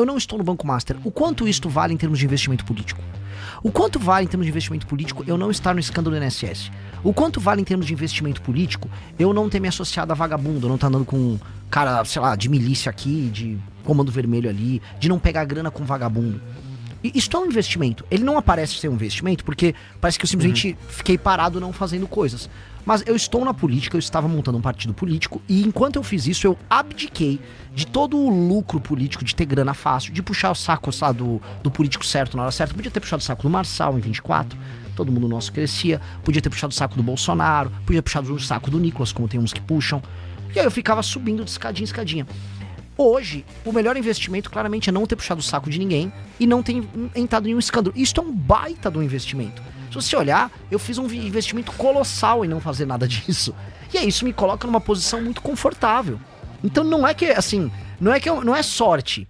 eu não estou no Banco Master. O quanto isto vale em termos de investimento político? O quanto vale em termos de investimento político eu não estar no escândalo do INSS? O quanto vale em termos de investimento político eu não ter me associado a vagabundo, eu não estar andando com um cara, sei lá, de milícia aqui, de comando vermelho ali, de não pegar grana com vagabundo? E isso é um investimento. Ele não aparece ser um investimento porque parece que eu simplesmente fiquei parado não fazendo coisas. Mas eu estou na política, eu estava montando um partido político e enquanto eu fiz isso, eu abdiquei de todo o lucro político, de ter grana fácil, de puxar o saco, sabe, do político certo na hora certa. Podia ter puxado o saco do Marçal em 24, todo mundo nosso crescia. Podia ter puxado o saco do Bolsonaro, podia ter puxado o saco do Nicolas, como tem uns que puxam. E aí eu ficava subindo de escadinha em escadinha. Hoje, o melhor investimento claramente é não ter puxado o saco de ninguém e não ter entrado em um escândalo. Isso é um baita do investimento. Se você olhar, eu fiz um investimento colossal em não fazer nada disso. E aí isso me coloca numa posição muito confortável. Então não é que, assim, não é sorte.